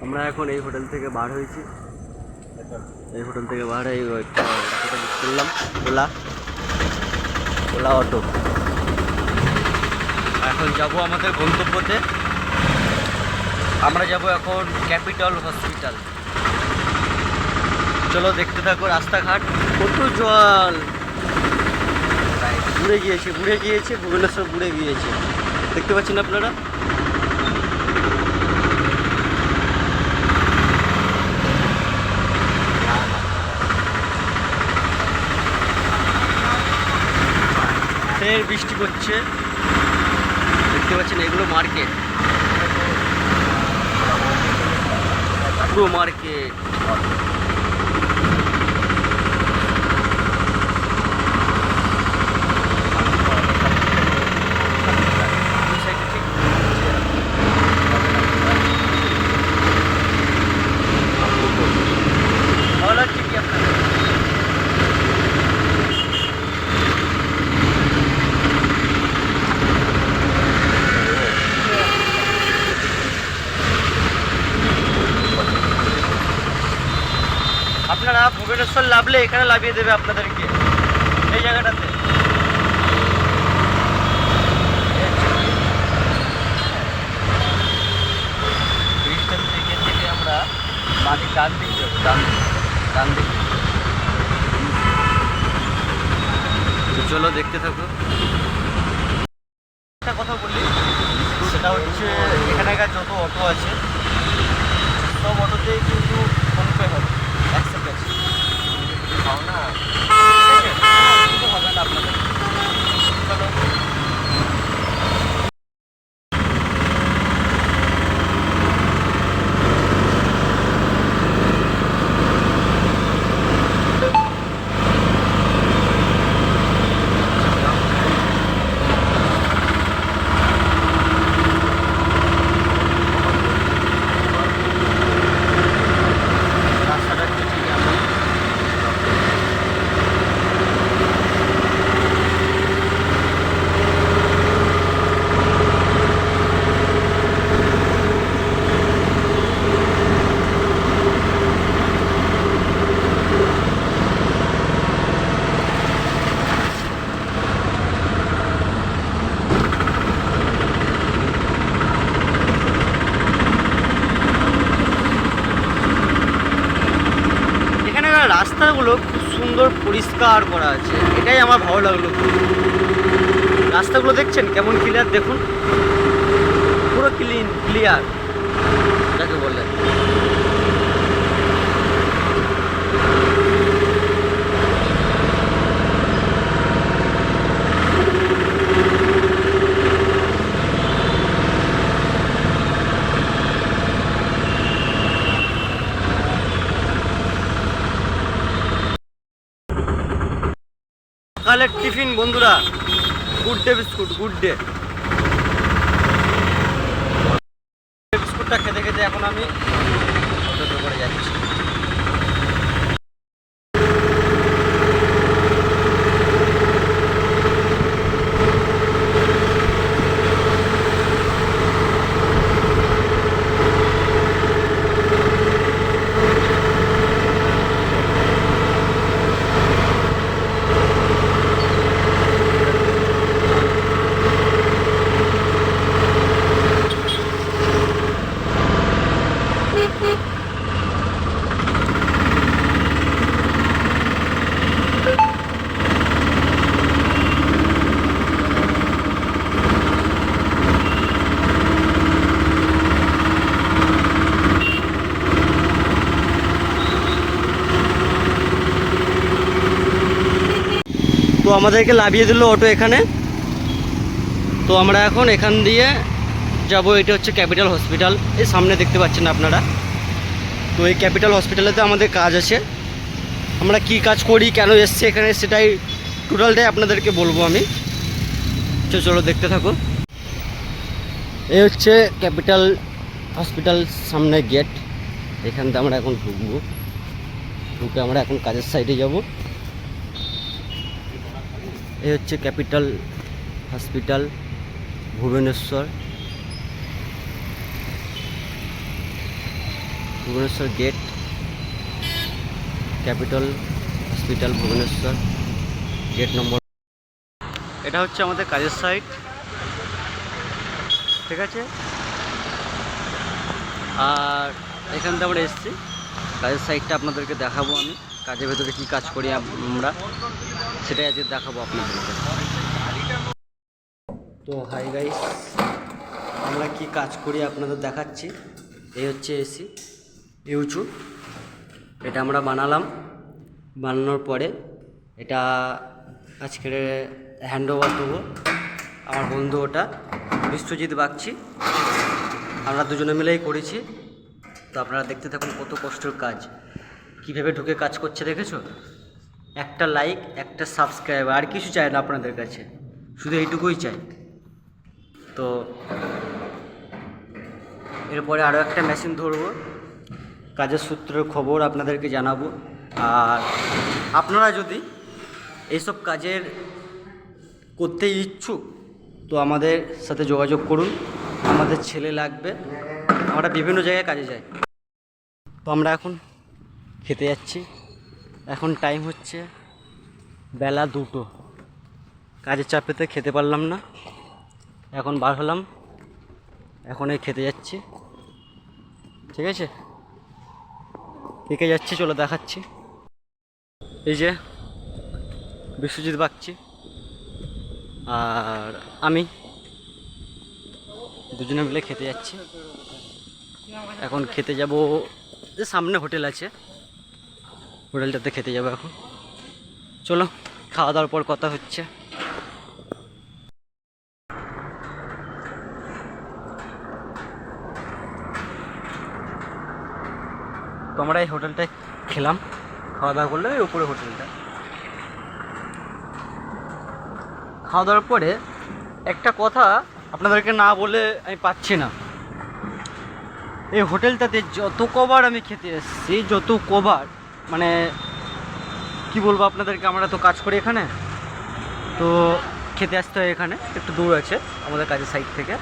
আমরা এখন এই হোটেল থেকে বার হয়েছি, এই হোটেল থেকে বার হয়ে একটা অটোটা বুক করলাম, ওলা ওলা অটো। এখন যাব আমাদের গন্তব্যতে। আমরা যাব এখন ক্যাপিটাল হসপিটাল। চলো দেখতে থাকো রাস্তাঘাট, কত জল, বুড়ে গিয়েছে ভুবনেশ্বর বুড়ে গিয়েছে, দেখতে পাচ্ছেন আপনারা। ফের বৃষ্টি পড়ছে, দেখতে পাচ্ছেন এগুলো মার্কেট, পুরো মার্কেট। ভালো লাগছে কি আপনাদের? আপনারা ভুবনেশ্বর নামলে এখানে নামিয়ে দেবে আপনাদেরকে, এই জায়গাটাতে। ব্রিজটার থেকে আমরা বাড়ির ডান দিক যাবো, ডান দিক। চলো দেখতে থাকো। একটা কথা বলি, সেটা হচ্ছে এখানকার যত অটো আছে সব অটোতেই কিন্তু ফোনপে হবে, অ্যাকসেপ্ট আছে। পাও না কিন্তু হবে না আপনাদের। চলো রাস্তাগুলো খুব সুন্দর পরিষ্কার করা আছে, এটাই আমার ভালো লাগলো। রাস্তাগুলো দেখছেন কেমন ক্লিয়ার, দেখুন পুরো ক্লিয়ার যাকে বলে। সকালের টিফিন বন্ধুরা, good day biscuit, good day বিস্কুটটা খেতে খেতে এখন আমি অটোতে করে যাচ্ছি। তো আমাদেরকে নামিয়ে দিল অটো এখানে। তো আমরা এখন এখান দিয়ে যাব, এটা হচ্ছে ক্যাপিটাল হসপিটাল, এই সামনে দেখতে পাচ্ছেন আপনারা। তো এই ক্যাপিটাল হসপিটালেতে আমাদের কাজ আছে, আমরা কি কাজ করি, কেন এসছি এখানে, সেটাই টোটালটাই আপনাদেরকে বলবো আমি। চলো দেখতে থাকো। এই হচ্ছে ক্যাপিটাল হসপিটাল সামনে গেট, এখান থেকে আমরা এখন ঢুকবো, ঢুকে আমরা এখন কাজের সাইডে যাব। এই হচ্ছে capital hospital Bhubaneswar. Bhubaneswar gate, capital hospital Bhubaneswar, gate number. এটা হচ্ছে আমাদের কাজের সাইট, ঠিক আছে। আর এখান থেকে আমরা এসেছি, কাজের সাইটটা আপনাদেরকে দেখাবো। আমি কাজের ভেতরে কী কাজ করি আমরা সেটাই আজকে দেখাবো আপনাদেরকে। তো হাই গাইস, আমরা কি কাজ করি আপনাদের দেখাচ্ছি। এই হচ্ছে এসি ইউচু, এটা আমরা বানালাম। বানানোর পরে এটা আজকে হ্যান্ড ওভার দেবো। আমার বন্ধু ওটা বিশ্বজিৎ বাগচি, আমরা দুজনে মিলেই করেছি। তো আপনারা দেখতে থাকুন কত কষ্টের কাজ, কীভাবে ঢুকে কাজ করছে দেখেছো। একটা লাইক, একটা সাবস্ক্রাইব, আর কিছু চাই না আপনাদের কাছে, শুধু এইটুকুই চাই। তো এরপরে আরও একটা মেশিন ধরবো, কাজের সূত্রের খবর আপনাদেরকে জানাবো। আর আপনারা যদি এইসব কাজের করতে ইচ্ছুক তো আমাদের সাথে যোগাযোগ করুন, আমাদের ছেলে লাগবে, আমরা বিভিন্ন জায়গায় কাজে যাই। তো আমরা এখন খেতে যাচ্ছি, এখন টাইম হচ্ছে বেলা 2টো। কাজের চাপেতে খেতে পারলাম না, এখন বার হলাম, এখন এই খেতে যাচ্ছি, ঠিক আছে। যাচ্ছি, চলো দেখাচ্ছি। এই যে বিশ্বজিৎ বাগচি আর আমি দুজনে মিলে খেতে যাচ্ছি। এখন খেতে যাব, যে সামনে হোটেল আছে, হোটেলটাতে খেতে যাব এখন। চলো, খাওয়া দাওয়ার পর কথা হচ্ছে। তো আমরা এই হোটেলটায় খেলাম, খাওয়া দাওয়া করলে ওই উপরে হোটেলটা। খাওয়া দাওয়ার পরে একটা কথা আপনাদেরকে না বলে আমি পাচ্ছি না। এই হোটেলটাতে যত কবার আমি খেতে এসেছি, যত কবার, মানে কি বলবো আপনাদেরকে, আমরা তো কাজ করি এখানে, তো খেতে আসতে হয় এখানে, একটু দূর আছে আমাদের কাজের সাইড থেকে।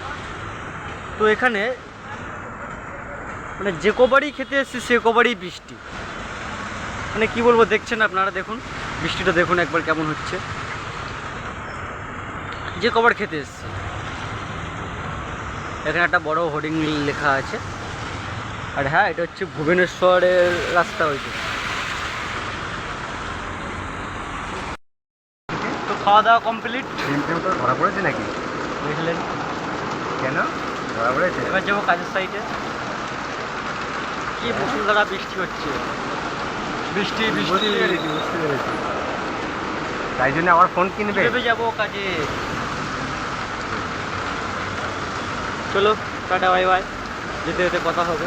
তো এখানে মানে যে কবারই খেতে এসেছি সে কবারই বৃষ্টি, মানে কি বলবো, দেখছেন আপনারা, দেখুন বৃষ্টিটা দেখুন একবার কেমন হচ্ছে। যে কবার খেতে এসেছি, এখানে একটা বড় হোর্ডিং লেখা আছে। আর হ্যাঁ, এটা হচ্ছে ভুবনেশ্বরের রাস্তা হয়েছে। তো খাওয়া দাওয়া কমপ্লিট। তো ধরা পড়েছে নাকি? বুঝলেন কেন ধরা পড়েছে? এবার যাবো কাজের সাইডে। কি মুষলধারা বৃষ্টি হচ্ছে, বৃষ্টি বৃষ্টি। বুঝতে পেরেছি, তাই জন্য আবার ফোন কিনবে। ভেবে যাবো কাজে। চলো টাটা, বাই বাই, যেতে যেতে কথা হবে।